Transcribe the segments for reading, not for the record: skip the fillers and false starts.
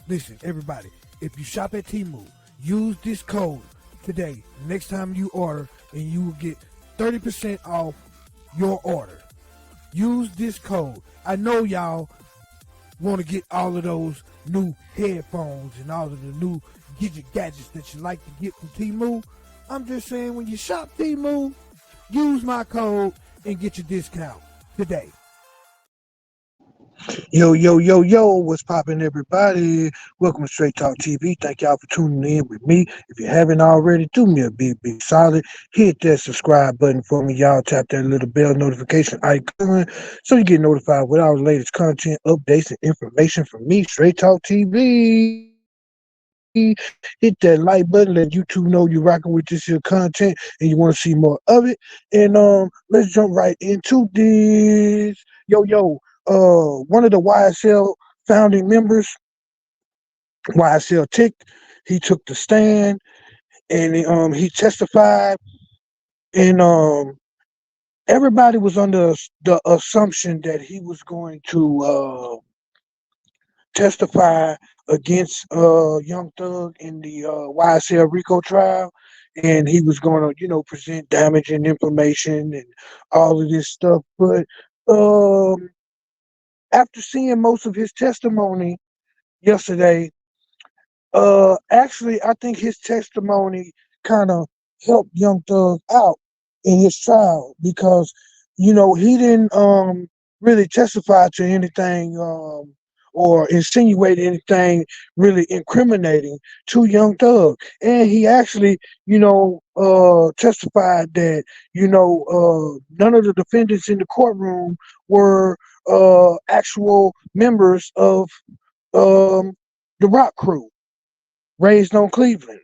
Listen, everybody, if you shop at Temu, use this code today, next time you order, and you will get 30% off your order. Use this code. I know y'all want to get all of those new headphones and all of the new gadgets that you like to get from Temu. I'm just saying, when you shop Temu, use my code and get your discount today. Yo, what's poppin', everybody? Welcome to Straight Talk TV. Thank y'all for tuning in with me. If you haven't already, do me a big solid. Hit that subscribe button for me, y'all. Tap that little bell notification icon so you get notified with all the latest content, updates, and information from me, Straight Talk TV. Hit that like button, let YouTube know you're rocking with this here content and you want to see more of it. And let's jump right into this. One of the YSL founding members, YSL Tick, he took the stand and he testified, and everybody was under the assumption that he was going to testify against Young Thug in the YSL Rico trial, and he was going to, present damaging information and all of this stuff. But after seeing most of his testimony yesterday, actually, I think his testimony kind of helped Young Thug out in his trial because, he didn't really testify to anything or insinuate anything really incriminating to Young Thug. And he actually, testified that, none of the defendants in the courtroom were actual members of the ROC crew raised on Cleveland,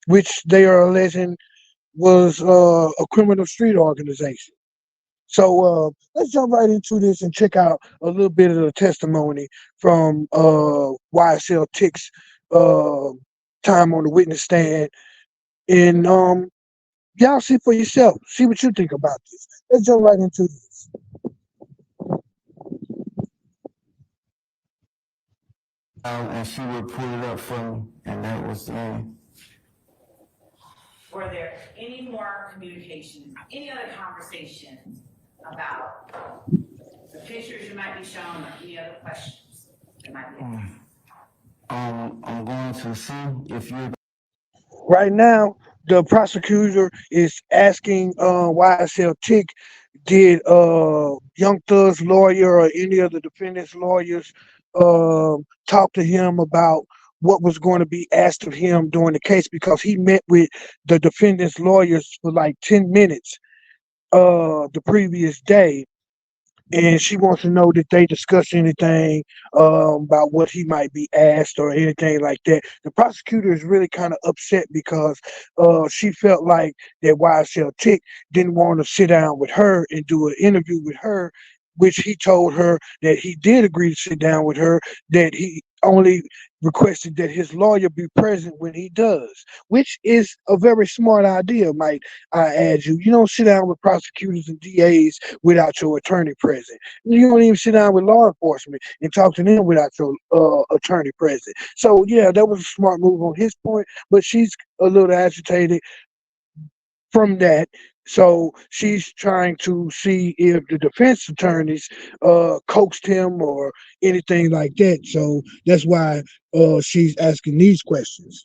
which they are alleging was a criminal street organization. So let's jump right into this and check out a little bit of the testimony from YSL Tick's time on the witness stand. And y'all see for yourself. See what you think about this. Let's jump right into this. And she would pull it up for me, and that was the end. Were there any more communications, any other conversations about the pictures you might be shown, or any other questions that might be asked? I'm going to see if you're. Right now, the prosecutor is asking YSL Tick, did Young Thug's lawyer or any of the defendant's lawyers talk to him about what was going to be asked of him during the case, because he met with the defendant's lawyers for like 10 minutes the previous day, and she wants to know that they discuss anything about what he might be asked or anything like that. The prosecutor is really kind of upset because she felt like that YSL Tick didn't want to sit down with her and do an interview with her, which he told her that he did agree to sit down with her, that he only requested that his lawyer be present when he does, which is a very smart idea, might I add you. You don't sit down with prosecutors and DAs without your attorney present. You don't even sit down with law enforcement and talk to them without your attorney present. So, yeah, that was a smart move on his point, but she's a little agitated from that. So she's trying to see if the defense attorneys coaxed him or anything like that. So that's why she's asking these questions.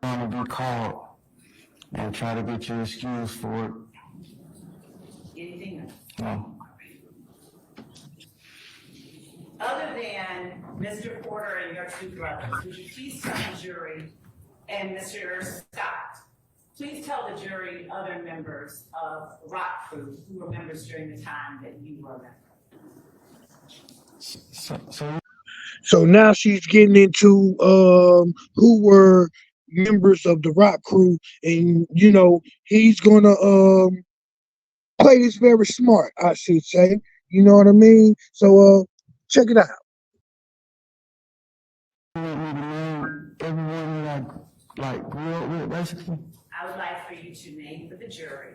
Want to be called and try to get your excuse for it. Anything else? No. Other than Mr. Porter and your two brothers, would you please tell the jury, and Mr. Scott, please tell the jury other members of ROC crew who were members during the time that you were a member. So now she's getting into who were members of the ROC crew, and he's gonna play this very smart, I should say. You know what I mean? So check it out. Everyone that I grew up with, basically. I would like for you to name for the jury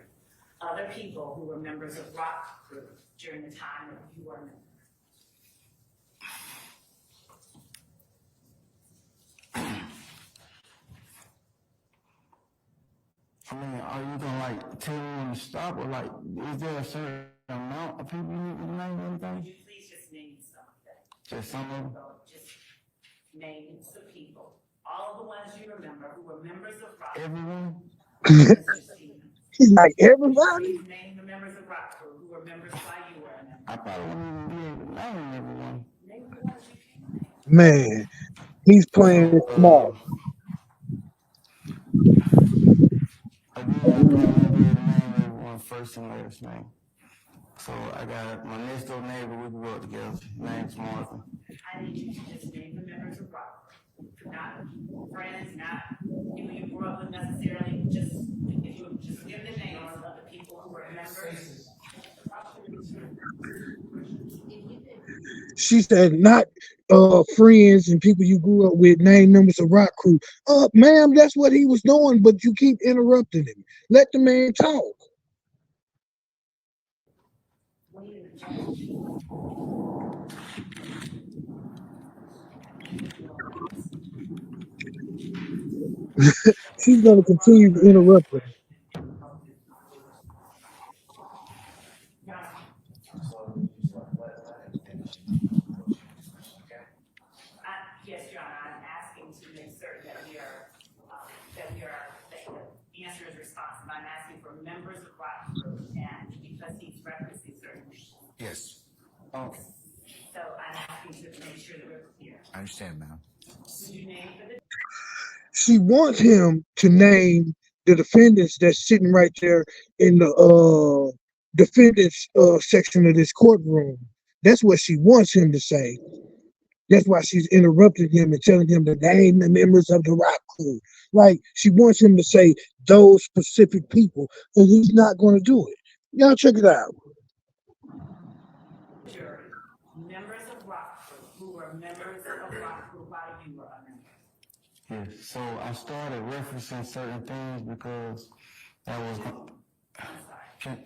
other people who were members of ROC crew during the time that you were a member. mean, are you gonna like tell them to stop, or like, is there a certain amount of people you need to name Would anything? you please just name some of them? Just some of them? Just name some people. All of the ones you remember who were members of ROC. Everyone? Mr. Stevens. He's like, Would you everybody? please name the members of ROC crew who were members while you were a member? I probably wouldn't even be able to name everyone. Name the ones you can name. Man, he's playing it So, smart. again, I probably won't be able to name everyone first and last name. So I got my next door neighbor, we grew up together, name's Martha. I need you to just name the members of ROC crew. Not friends, not people you grew up with necessarily, just, if you would just give the names of the people who were members. She said, not friends and people you grew up with, name members of rock crew. Ma'am, that's what he was doing, but you keep interrupting him. Let the man talk. She's gonna continue to interrupt him. Yes, Your Honor, I'm asking to make certain that that the answer is responsive. I'm asking for members of ROC crew, and because he's referencing certain issues. Yes, So I'm asking to make sure that we're clear. I understand, ma'am. Would you name for the She wants him to name the defendants that's sitting right there in the defendants section of this courtroom. That's what she wants him to say. That's why she's interrupting him and telling him to name the members of the rock crew. Like, she wants him to say those specific people, and he's not going to do it. Y'all check it out. jury members of ROC crew who were members of ROC crew while you were a member? Yes, so I started referencing certain things because that was. I'm sorry.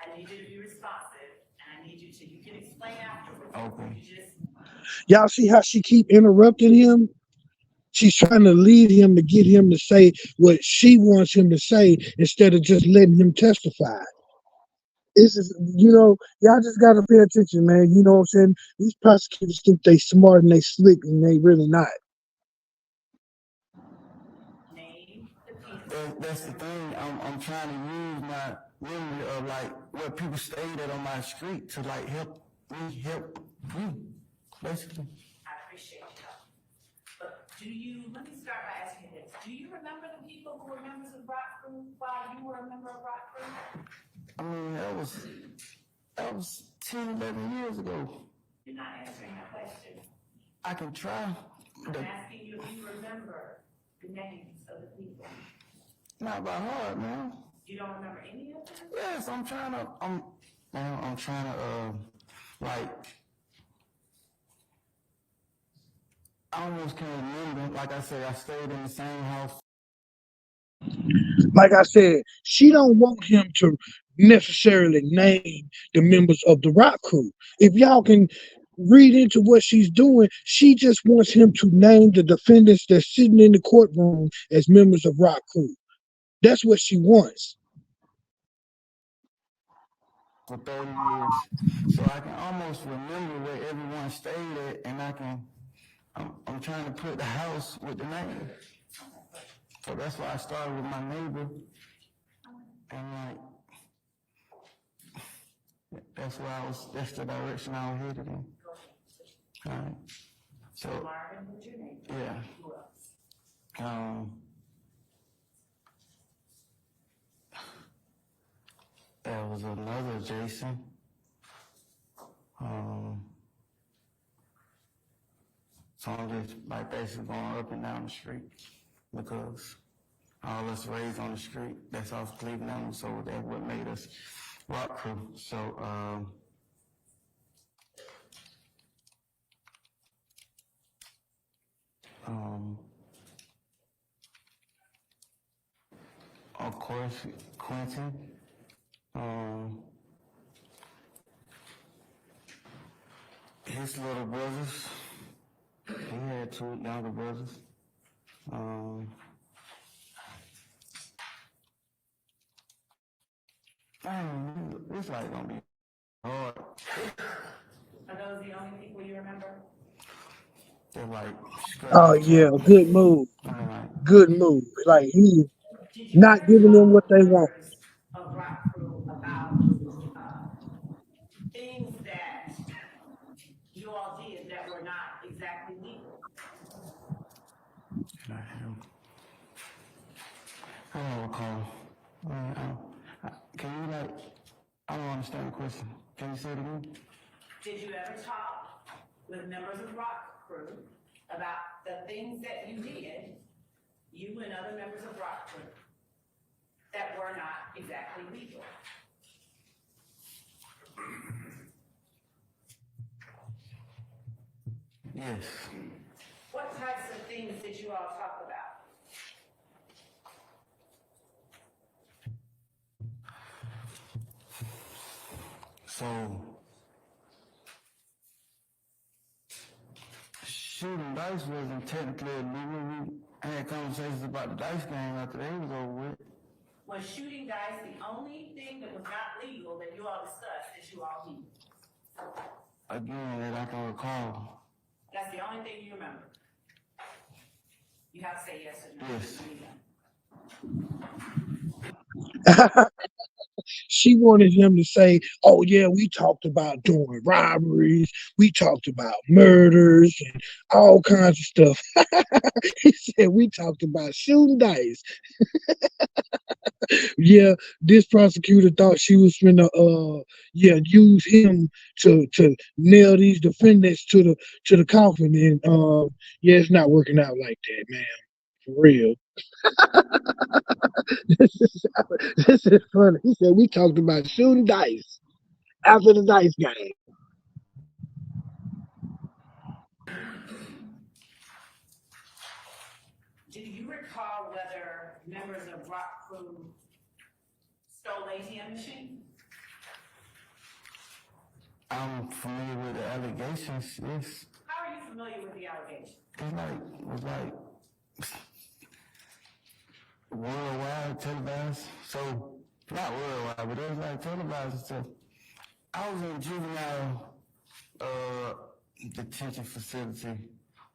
I need you to be responsive, and I need you can explain afterwards. Okay. You just Y'all see how she keep interrupting him? She's trying to lead him to get him to say what she wants him to say instead of just letting him testify. It's just, y'all just gotta pay attention, man. You know what I'm saying? These prosecutors think they smart and they slick, and they really not. name the people. That's the thing. I'm trying to use my memory of like what people stated on my street to like help me, basically. I appreciate your help. But let me start by asking you this. Do you remember the people who were members of ROC crew while you were a member of ROC crew? I mean, that was 10, 11 years ago. You're not answering my question. I can try. I'm asking you if you remember the names of the people. Not by heart, man. You don't remember any of them? Yes, I'm trying to, like, I almost can't remember. Like I said, I stayed in the same house. Like I said, she don't want him to necessarily name the members of the rock crew. If y'all can read into what she's doing, she just wants him to name the defendants that's sitting in the courtroom as members of rock crew. That's what she wants. For 30 years, so I can almost remember where everyone stayed at, and I'm trying to put the house with the name. So that's why I started with my neighbor, and like, that's the direction I was headed in. All right. So, Marvin, what's your name? yeah. Who else? There was another Jason. So I'm just like basically going up and down the street because all us raised on the street, that's off Cleveland Avenue, so that's what made us rock crew. So, of course, Quentin, his little brothers, he had two younger brothers. Dang, it's like gonna be hard. Are those the only people you remember? They're like Oh scratching yeah, top. good move. I mean, like, Good move. Like he Did you not ever giving them talk what with they want. members of Rock Crew about things that you all did that were not exactly legal? I don't recall. Can you like? I don't understand the question. Can you say it again? Did you ever talk with members of Rock Crew about the things that you did, you and other members of Rock Crew, that were not exactly legal? Yes. What types of things did you all talk about? So shooting dice wasn't technically illegal. We had conversations about the dice game after they was over with. Was shooting dice the only thing that was not legal that you all discussed that you all did? Again, that I can recall. That's the only thing you remember? You have to say yes or no. Yes. She wanted him to say, "Oh yeah, we talked about doing robberies, we talked about murders and all kinds of stuff." He said we talked about shooting dice. Yeah, this prosecutor thought she was gonna yeah, use him to nail these defendants to the coffin, and yeah, it's not working out like that, man. For real. This is this is funny. He said we talked about shooting dice after the dice game. Do you recall whether members of Rock Crew stole ATM machines? I'm familiar with the allegations, yes. How are you familiar with the allegations? It was like worldwide televised. So not worldwide, but it was like televised and stuff. I was in juvenile detention facility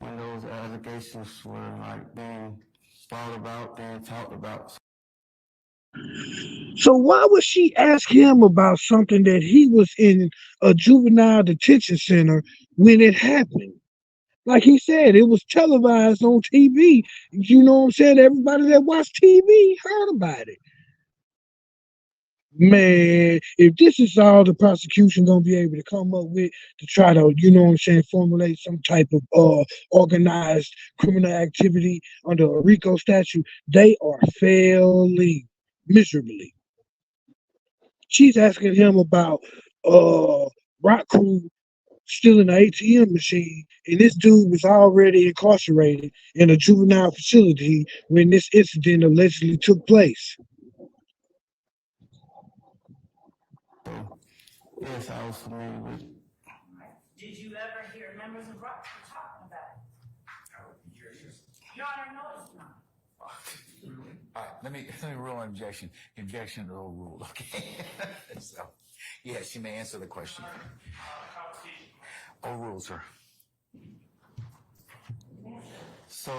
when those allegations were like being thought about, being talked about. So why would she ask him about something that he was in a juvenile detention center when it happened? Like he said, it was televised on TV. You know what I'm saying? Everybody that watched TV heard about it. Man, if this is all the prosecution gonna be able to come up with to try to, you know what I'm saying, formulate some type of organized criminal activity under a RICO statute, they are failing miserably. She's asking him about Rock Crew stealing an ATM machine, and this dude was already incarcerated in a juvenile facility when this incident allegedly took place. So yes, I was familiar with it. Did you ever hear members of Rock Crew talking about it? Your Honor, no, it's not. All right, let me rule an objection. Objection to the rule, okay? So, yes, you may answer the question. Overrule, sir. So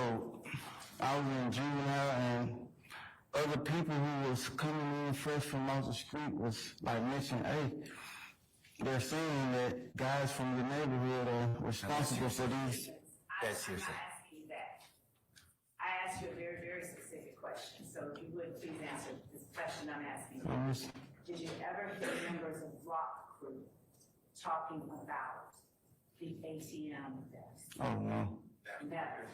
I was in juvenile, and other people who was coming in fresh from off the street was like mentioning, hey, they're saying that guys from the neighborhood are responsible for these. That's I'm your not sir. asking you that. I asked you a very, very specific question, so if you would please answer this question I'm asking you. Did you ever hear members of Rock Crew talking about the ATM theft? Oh no. Never.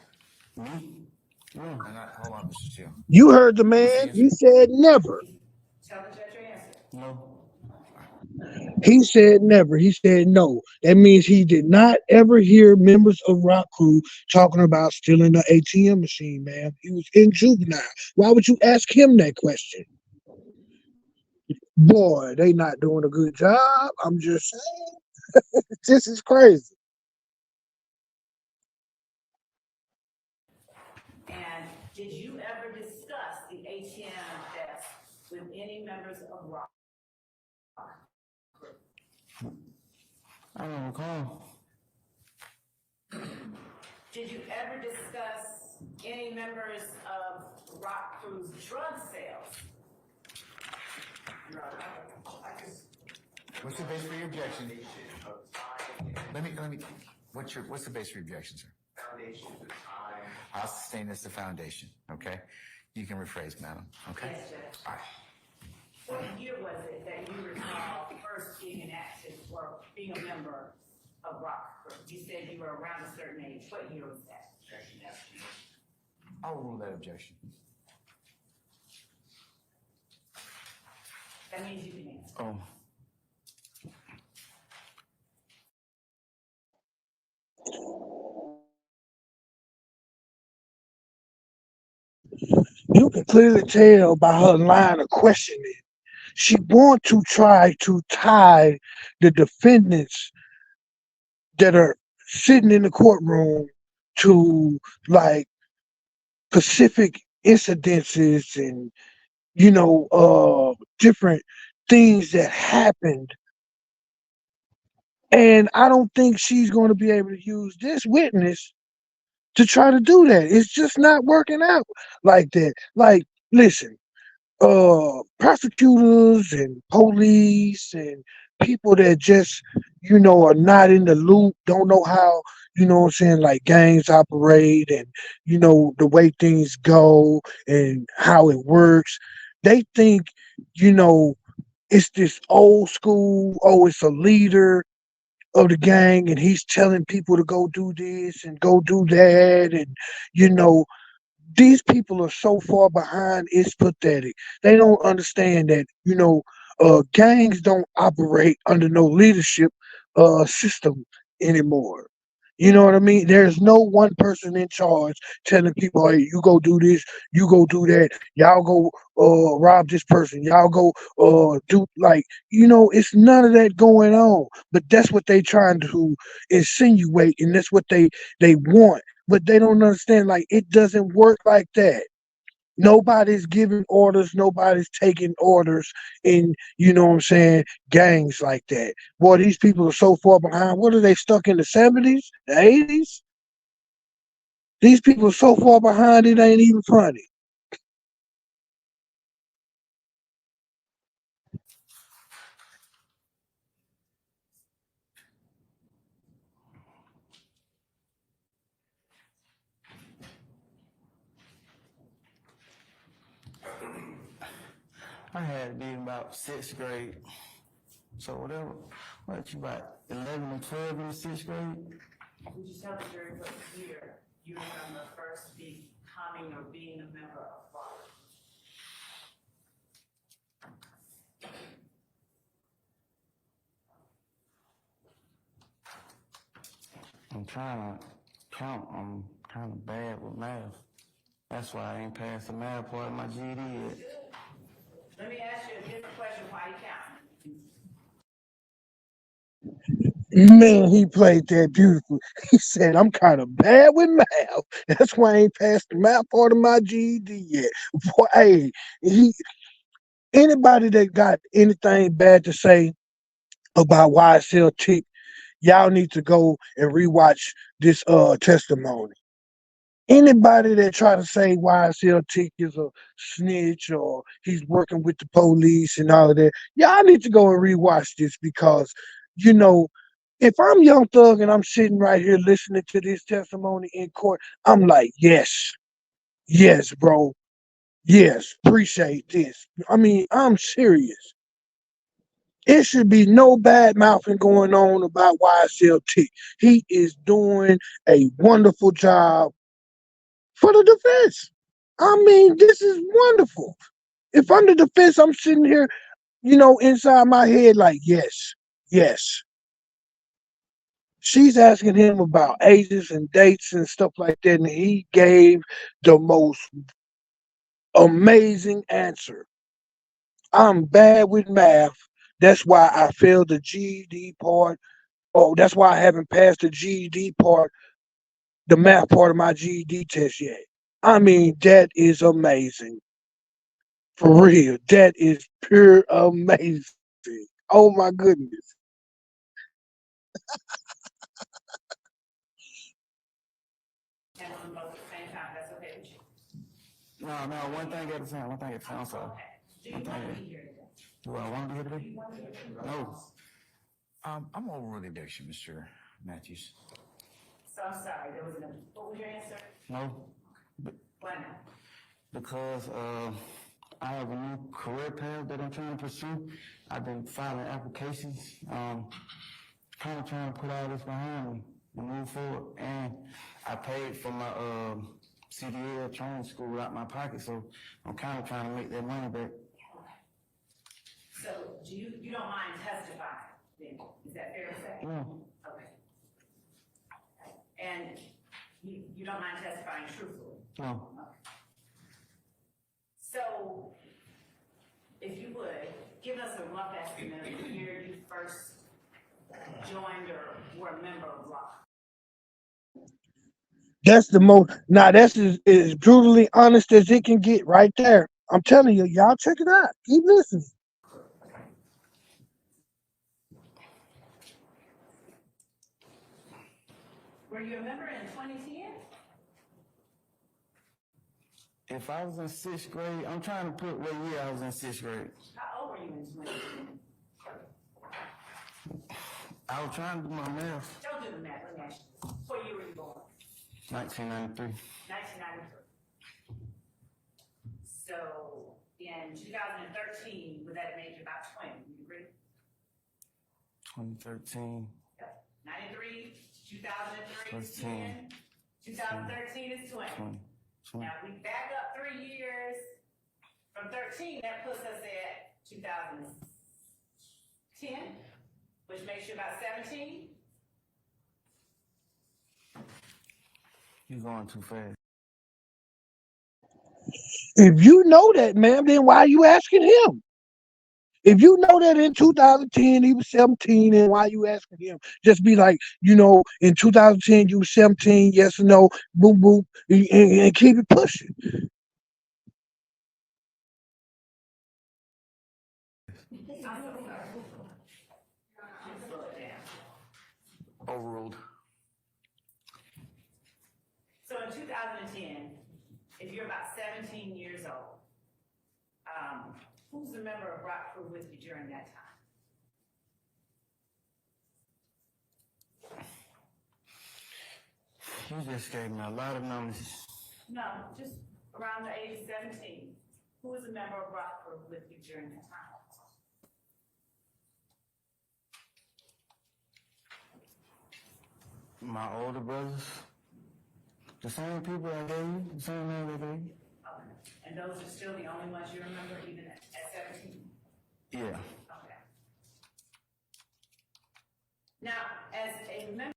Me? No. Hold on, Mr. Chair. You heard the man. What's the answer? He said never. Tell the judge your answer. No. He said never. He said no. That means he did not ever hear members of Rock Crew talking about stealing the ATM machine, man. He was in juvenile. Why would you ask him that question? Boy, they not doing a good job. I'm just saying. This is crazy. And did you ever discuss the ATM theft with any members of Rock? I don't recall. Did you ever discuss any members of ROC Crew's drug sales? What's the base for your objection? Let me, what's the base for your objection, sir? Foundation of time. I'll sustain this the foundation, okay? You can rephrase, madam, okay? Yes, Judge. All right. What year was it that you recall first being an active or being a member of ROC Crew? You said you were around a certain age. What year was that? I'll rule that objection. That means you can answer. Oh, You can clearly tell by her line of questioning. She wants to try to tie the defendants that are sitting in the courtroom to like specific incidences and different things that happened. And I don't think she's going to be able to use this witness to try to do that. It's just not working out like that. Like, listen, prosecutors and police and people that just, are not in the loop, don't know how, what I'm saying, like gangs operate and, the way things go and how it works. They think, you know, it's this old school, oh, it's a leader of the gang and he's telling people to go do this and go do that. And, you know, these people are so far behind, it's pathetic. They don't understand that, gangs don't operate under no leadership system anymore. You know what I mean? There's no one person in charge telling people, hey, you go do this, you go do that, y'all go rob this person, y'all go do like, it's none of that going on. But that's what they trying to insinuate and that's what they want. But they don't understand like it doesn't work like that. Nobody's giving orders, nobody's taking orders in, what I'm saying, gangs like that. Boy, these people are so far behind. What are they stuck in the 70s, the 80s? These people are so far behind it ain't even funny. I had to be in about 6th grade. So whatever, what, you about 11 or 12 in the 6th grade? Would you tell the jury what year you remember first becoming or being a member of ROC? I'm trying to count. I'm kind of bad with math. That's why I ain't passed the math part of my GED yet. Let me ask you a different question while you count. Man, he played that beautiful. He said, I'm kind of bad with math. That's why I ain't passed the math part of my GED yet. Boy, hey, anybody that got anything bad to say about YSL Tick, y'all need to go and rewatch this testimony. Anybody that try to say YSL Tick is a snitch or he's working with the police and all of that, y'all need to go and rewatch this because, you know, if I'm Young Thug and I'm sitting right here listening to this testimony in court, I'm like, yes, bro. Yes, appreciate this. I mean, I'm serious. It should be no bad mouthing going on about YSL Tick. He is doing a wonderful job for the defense. I mean, this is wonderful. If I'm the defense, I'm sitting here, inside my head like, yes. She's asking him about ages and dates and stuff like that, and he gave the most amazing answer. I'm bad with math. That's why I failed the GED part. Oh, that's why I haven't passed the GED part, the math part of my GED test yet. I mean, that is amazing. For real. That is pure amazing. Oh my goodness. And on both at the same time, that's okay with you? No, one thing at a time, I'm sorry. Okay. Do you want to be here today? Do I want to be here today? Do you want to be here today? No. I'm over with objection, Mr. Matthews. So I'm sorry, there was no, what was your answer? No. Why not? Because I have a new career path that I'm trying to pursue. I've been filing applications, kind of trying to put all this behind me and move forward. And I paid for my CDL training school out my pocket, so I'm kind of trying to make that money back. So do you don't mind testifying then? Is that fair to say? No. Okay. And you don't mind testifying truthfully? No. So, if you would, give us a rough estimate of the year you first joined or were a member of ROC. That's the most. Now that's as brutally honest as it can get right there. I'm telling you, y'all check it out. Keep listening. Were you a member in 2010? If I was in 6th grade, I'm trying to put what year I was in 6th grade. How old were you in 2010? I was trying to do my math. Don't do the math, let me ask you. What year were you born? 1993. 1993. So, in 2013, would that have made you about 20? Do you agree? 2013. 93, 2003 is 10, 2013 is 20. Now, we back up 3 years from 13, that puts us at 2010, which makes you about 17. You're going too fast. If you know that, ma'am, then why are you asking him? If you know that in 2010 he was 17, then why are you asking him? Just be like, in 2010 you were 17, yes or no, boom, boom, and keep it pushing. Overruled. So in 2010, if you're about 17 years old, who's the member of ROC crew with you during that time? You just gave me a lot of numbers. No, just around the age of 17. Who was a member of ROC crew with you during that time? My older brothers. The same people I gave you, the same name I gave you. Okay. And those are still the only ones you remember even at 17? Yeah. Okay. Now, as a member,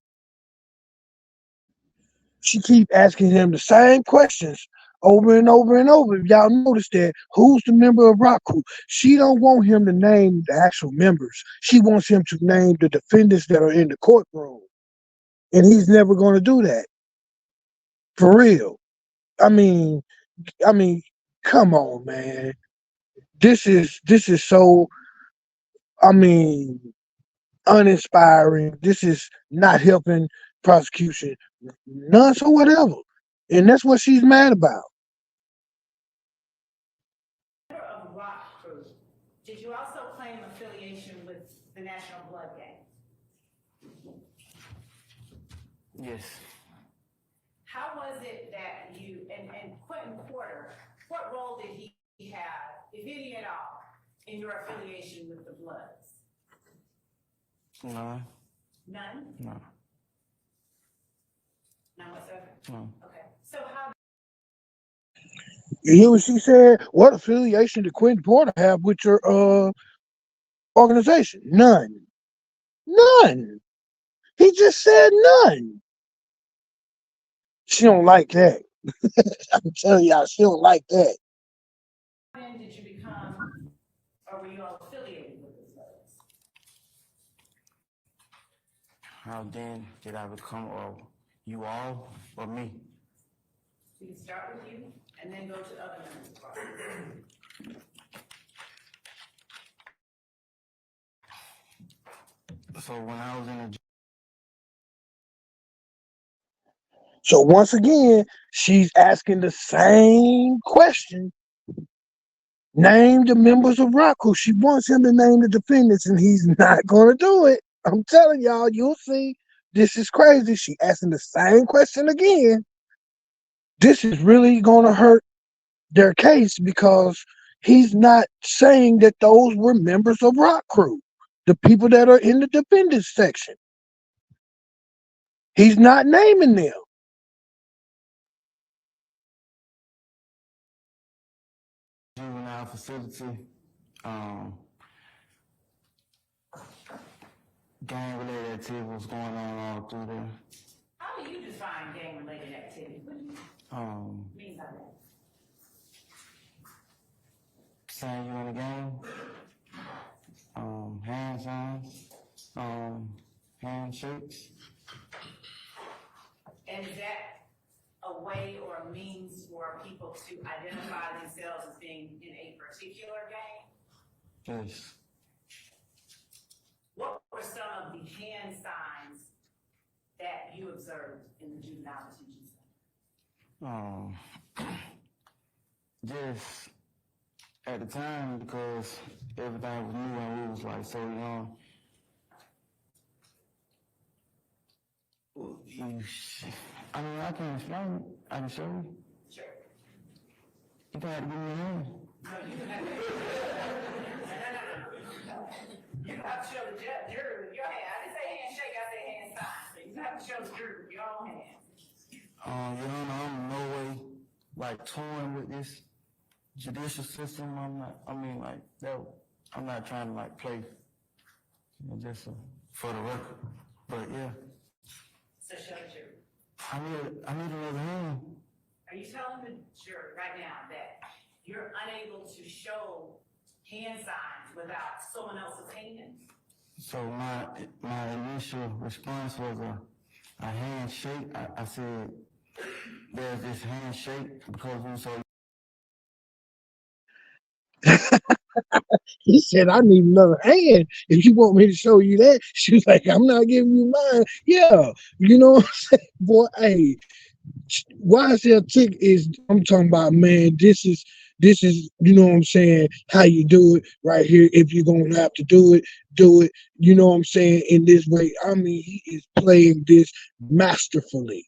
She keep asking him the same questions over and over and over. If y'all notice that, who's the member of ROC crew? She don't want him to name the actual members. She wants him to name the defendants that are in the courtroom. And he's never going to do that. For real. I mean, come on, man. This is so, I mean, uninspiring. This is not helping prosecution none so whatever. And that's what she's mad about. of ROC crew, did you also claim affiliation with the National Blood Gang? Yes. How was it that you, and Quentin Porter, what role did he have, if any at all, in your affiliation with the Bloods? No. None? No. None whatsoever? No. Okay. So how You hear what she said? What affiliation did Quentin Porter have with your organization? None. None. He just said none. She don't like that. I'm telling y'all, she don't like that. then did you become, or were you all affiliated with the Bloods? How then did I become, or you all, or me? We can start with you and then go to other members of ROC. So when I was in the So once again, she's asking the same question. Name the members of ROC. She wants him to name the defendants, and he's not going to do it. I'm telling y'all, you'll see. This is crazy. She asking the same question again. This is really going to hurt their case because he's not saying that those were members of ROC crew, the people that are in the defendants section. He's not naming them. juvenile facility, gang-related activity was going on all through there. How do you define gang-related activity? What do you mean by that? Saying you in the gang, hand signs, handshakes. And is that a way or a means for people to identify themselves as being in a particular gang? Yes. What were some of the hand signs that you observed in the juvenile detention center? Just at the time, because everything was new and we was like so young. I mean, I can explain. I can show you. Sure. You gotta give me a hand. No, you have to. No. You have to show the jury with your hand. I didn't say handshake, I said hand sign. So you have to show the jury with your own hand. Your Honor, I'm in no way like toying with this judicial system. I'm not trying to like play, just for the record. But yeah. So show the jury. I need another hand. Are you telling the jury right now that you're unable to show hand signs without someone else's hand? So my initial response was a handshake. I said there's this handshake because we so. He said, I need another hand. If you want me to show you that, she was like, I'm not giving you mine. Yeah, you know what I'm saying? Boy, hey, YSL Tick is, I'm talking about, man, this is, you know what I'm saying, how you do it right here. If you're going to have to do it, you know what I'm saying, in this way. I mean, he is playing this masterfully.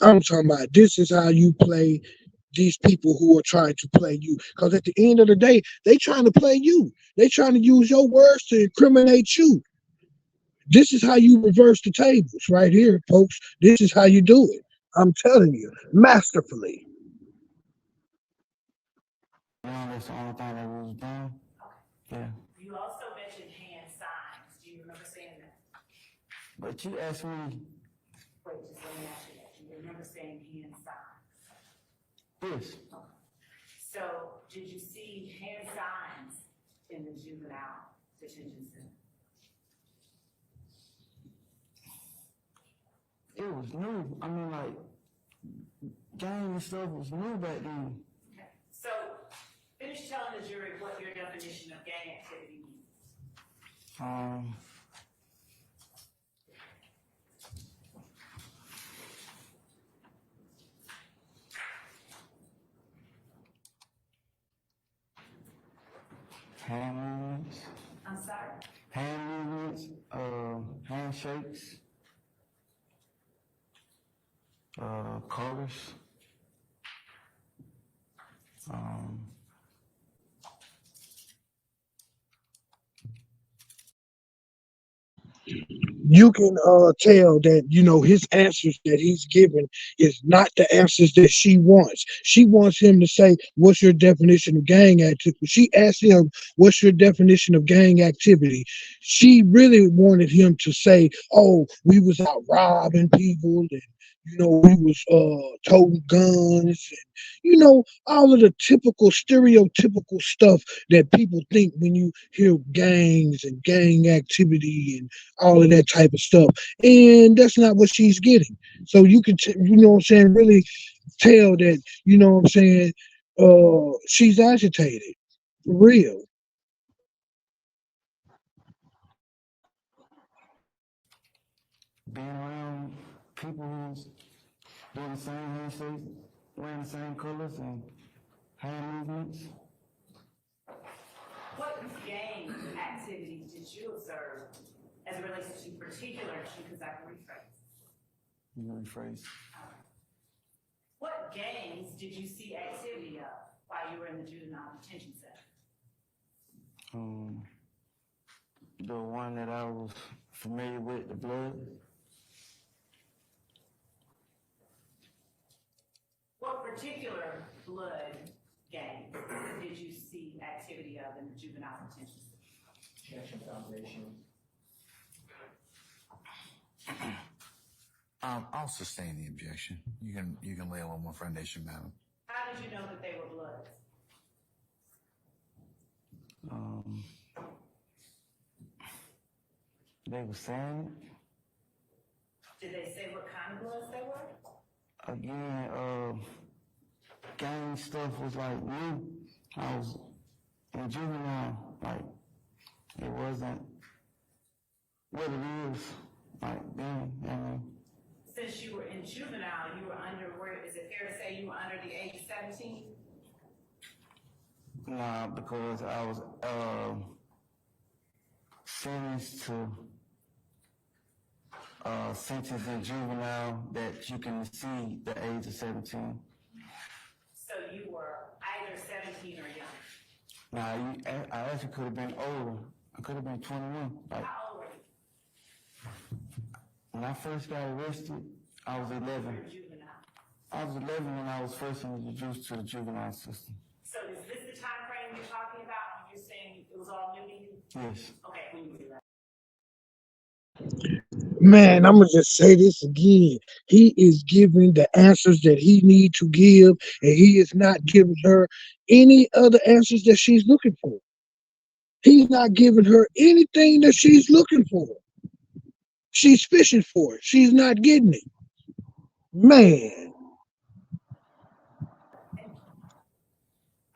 I'm talking about this is how you play these people who are trying to play you. Because at the end of the day, they trying to play you. They trying to use your words to incriminate you. This is how you reverse the tables right here, folks. This is how you do it. I'm telling you, masterfully. That's the only thing that we was doing. Yeah. You also mentioned hand signs. Do you remember saying that? But you asked me. Wait, just let me ask you that. Do you remember saying hand signs? Yes. Okay. So, did you see hand signs in the juvenile detention center? It was new. I mean, like, gang and stuff was new back then. Okay. So, finish telling the jury what your definition of gang activity means. Hand movements. I'm sorry? Hand movements, handshakes, colors, You can tell that, you know, his answers that he's giving is not the answers that she wants. She wants him to say, what's your definition of gang activity? She asked him, what's your definition of gang activity? She really wanted him to say, oh, we was out robbing people, and you know, we was toting guns, and you know, all of the typical stereotypical stuff that people think when you hear gangs and gang activity and all of that type of stuff. And that's not what she's getting. So you can, you know what I'm saying, really tell that, you know what I'm saying, she's agitated, for real. being around people who's doing the same handshakes, wearing the same colors and hand movements. What gang activities did you observe as it relates to particular uscZUfEaZyAK rephrase? You know, rephrase. What gangs did you see activity of while you were in the juvenile detention center? The one that I was familiar with, the blood. What particular blood gang did you see activity of in the juvenile detention center? Objection, foundation. I'll sustain the objection. You can lay on one foundation, madam. How did you know that they were bloods? They were saying Did they say what kind of bloods they were? again, gang stuff was like new. I was in juvenile, like it wasn't what it is like then, you know. Since you were in juvenile, you were under, is it fair to say you were under the age of 17? Nah, because I was sentenced in juvenile that you can see the age of 17. So you were either 17 or younger. Now, I actually could have been older. I could have been 21. Like, How old were you? when I first got arrested, I was 11. You were juvenile. I was 11 when I was first introduced to the juvenile system. So is this the time frame you're talking about when you're saying it was all new to you? Yes. Okay, when you were 11. Man, I'm gonna just say this again. He is giving the answers that he need to give, and he is not giving her any other answers that she's looking for. He's not giving her anything that she's looking for. She's fishing for it. She's not getting it. Man,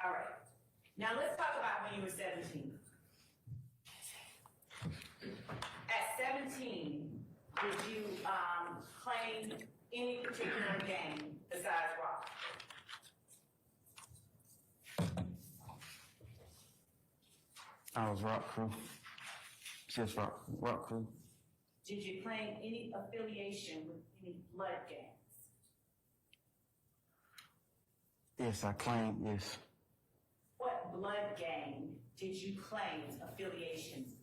All right. Now let's talk about when you were 17. At 17, did you claim any particular gang besides ROC? I was rock crew. Just rock crew. Did you claim any affiliation with any blood gangs? Yes, I claimed, yes. What blood gang did you claim affiliations with?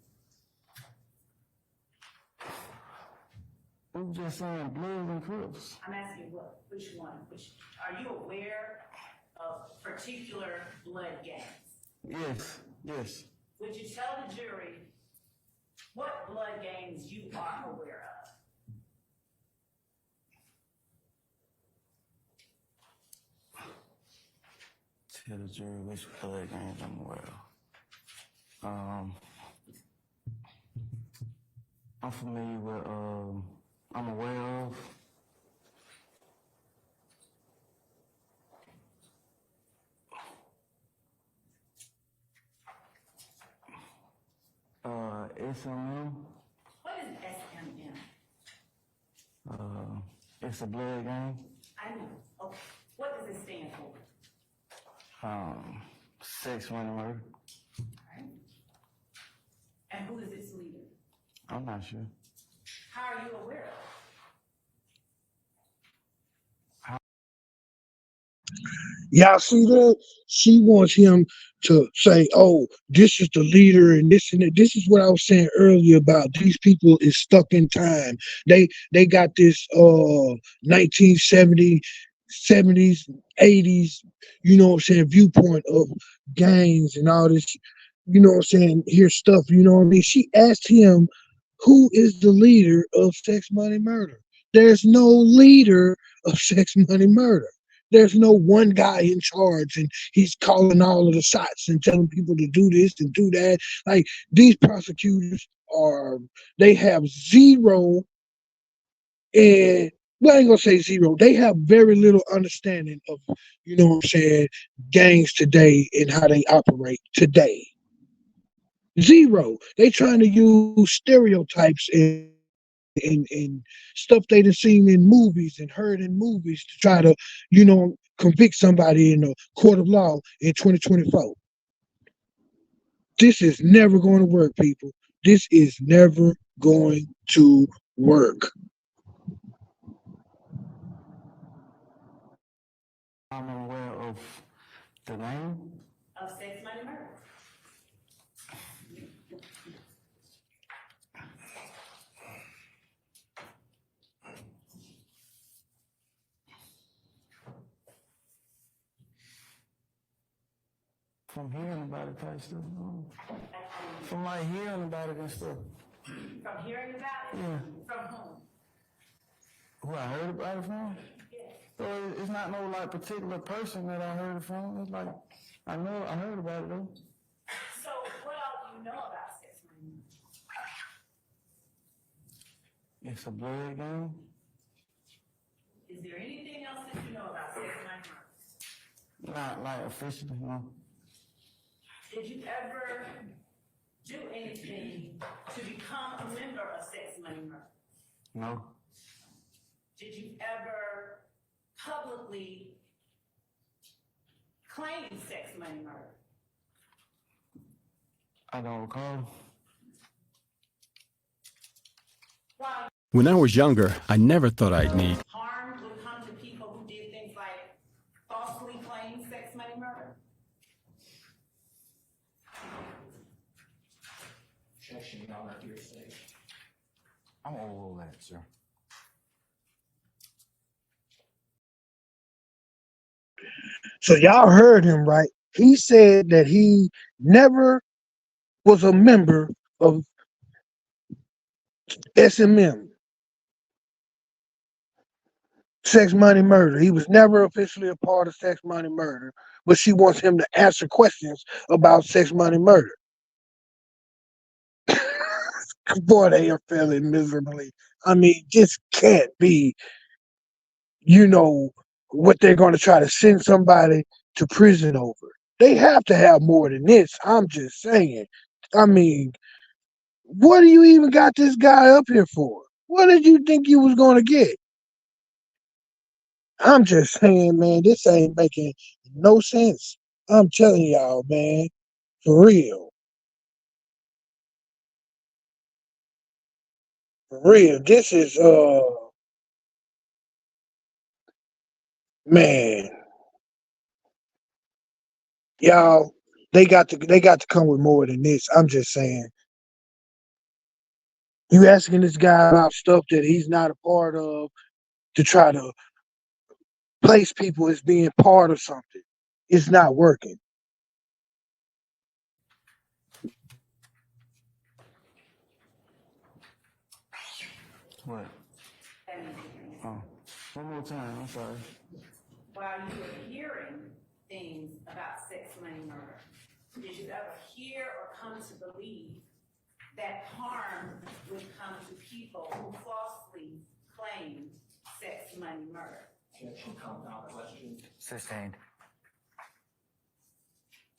We were just saying Bloods and Crips. I'm asking which one? Are you aware of particular blood gangs? Yes. Would you tell the jury what blood gangs you are aware of? Tell the jury which blood gangs I'm aware of. I'm familiar with, I'm aware of SMM. What is SMM? It's a blood gang. I know. Okay. What does it stand for? Sex, money, murder. All right. And who is its leader? I'm not sure. How are you aware of it? y'all see that? She wants him to say, "Oh, this is the leader," and this and that. This is what I was saying earlier about these people is stuck in time. They got this 1970s, 70s, 80s, you know what I'm saying, viewpoint of gangs and all this, you know what I'm saying, here's stuff, you know what I mean? She asked him, who is the leader of Sex Money Murder? There's no leader of Sex Money Murder. There's no one guy in charge and he's calling all of the shots and telling people to do this and do that. Like, these prosecutors they have zero, and well, I ain't gonna say zero. They have very little understanding of, you know what I'm saying, gangs today and how they operate today. Zero. They trying to use stereotypes and and stuff they done seen in movies and heard in movies to try to, convict somebody in a court of law in 2024. This is never going to work, people. This is never going to work. I'm aware of the name. Of sex, money, murder. From hearing about it type stuff. From like hearing about it and stuff. From hearing about it? Yeah. From whom? Who I heard about it from? So it's not no like particular person that I heard it from. It's like I heard about it though. So what all do you know about sex, money, murder? It's a blood game. Is there anything else that you know about sex, money, murder? Not like officially, no. Did you ever do anything to become a member of sex, money, murder? No. Did you ever publicly claim sex, money, murder? I don't recall. While When I was younger, I never thought I'd need harm would come to people who did things like falsely claim sex, money, murder? Objection, Your Honor, hearsay. I'm gonna overrule that, sir. So y'all heard him, right? He said that he never was a member of SMM, Sex Money Murder. He was never officially a part of Sex Money Murder, but she wants him to answer questions about Sex Money Murder. Boy, they are failing miserably. I mean, this can't be, you know, what they're going to try to send somebody to prison over. They have to have more than this. I'm just saying. I mean, what do you even got this guy up here for? What did you think you was going to get? I'm just saying, man, this ain't making no sense. I'm telling y'all, man, for real. For real. This is man, y'all, they got to come with more than this. I'm just saying. You asking this guy about stuff that he's not a part of to try to place people as being part of something. It's not working. What? Oh. One more time, I'm sorry. While you were hearing things about sex, money, murder, did you ever hear or come to believe that harm would come to people who falsely claimed sex, money, murder? Objection, compound question. Sustained.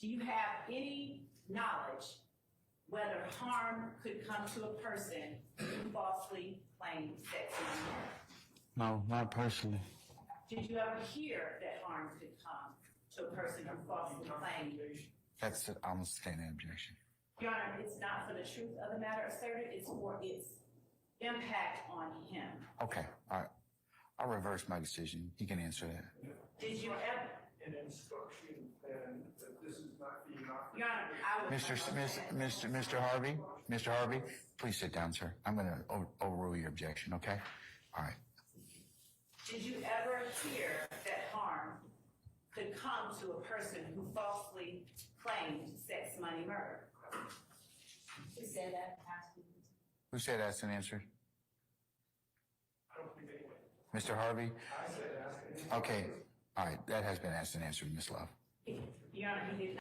Do you have any knowledge whether harm could come to a person who falsely claimed sex, money, murder? No, not personally. Did you ever hear that harm could come to a person who falsely claimed? That's it. I'm sustaining objection. Your Honor, it's not for the truth of the matter asserted, it's for its impact on him. Okay, all right. I'll reverse my decision. You can answer that. Did you ever? An instruction, and that this is not being offered. Your Honor, I would. Mr. Harvey, please sit down, sir. I'm going to overrule your objection, okay? All right. Did you ever hear that harm could come to a person who falsely claimed sex, money, murder? Who said that? Who said that's an answer? I don't think anyone. Mr. Harvey? I said ask. Okay. All right. That has been asked and answered, Ms. Love. Your Honor, he did not.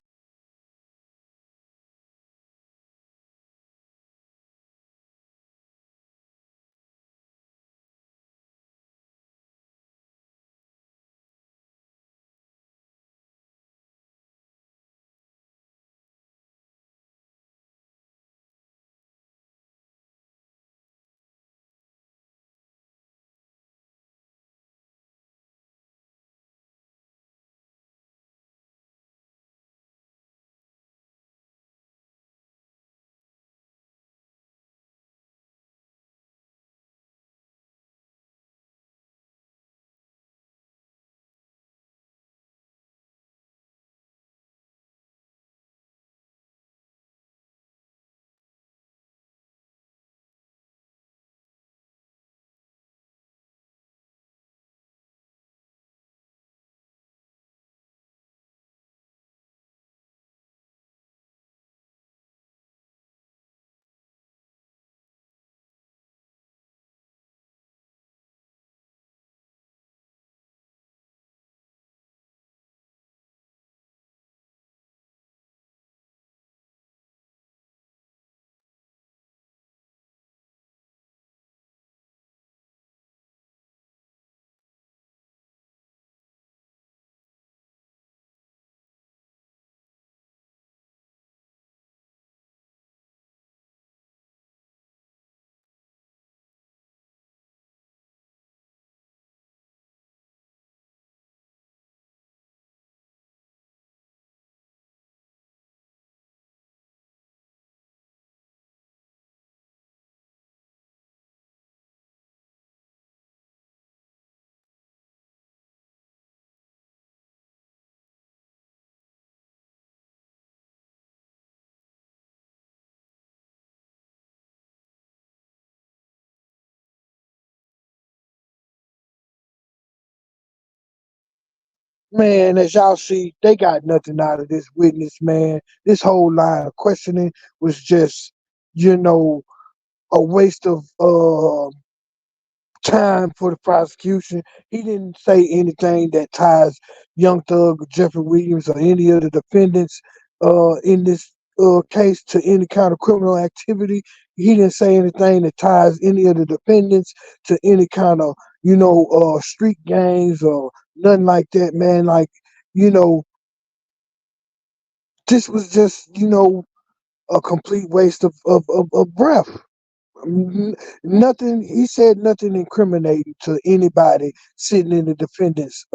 Man, as y'all see, they got nothing out of this witness, man. This whole line of questioning was just, you know, a waste of time for the prosecution. He didn't say anything that ties Young Thug or Jeffrey Williams or any of the defendants in this case to any kind of criminal activity. He didn't say anything that ties any of the defendants to any kind of, street gangs or nothing like that, man. Like, you know, this was just, a complete waste of breath. N- Nothing. He said nothing incriminating to anybody sitting in the defendant's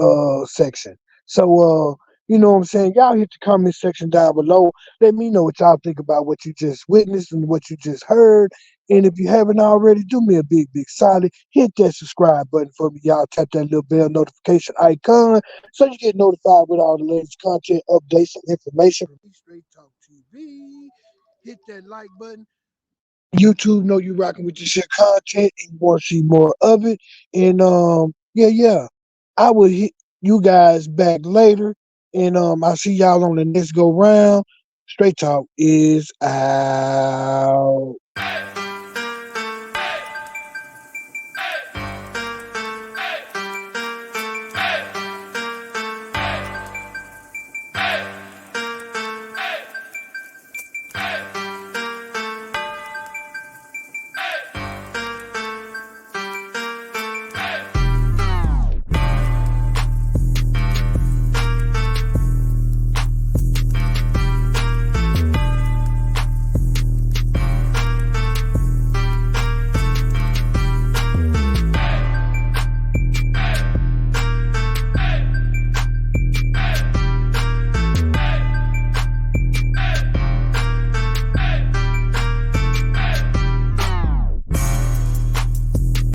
section. So you know what I'm saying? Y'all hit the comment section down below. Let me know what y'all think about what you just witnessed and what you just heard. And if you haven't already, do me a big solid. Hit that subscribe button for me, y'all. Tap that little bell notification icon so you get notified with all the latest content, updates, and information from Straight Talk TV. Hit that like button. YouTube know you rocking with this shit content and you want to see more of it. And yeah. I will hit you guys back later. And I'll see y'all on the next go round. Straight Talk is out.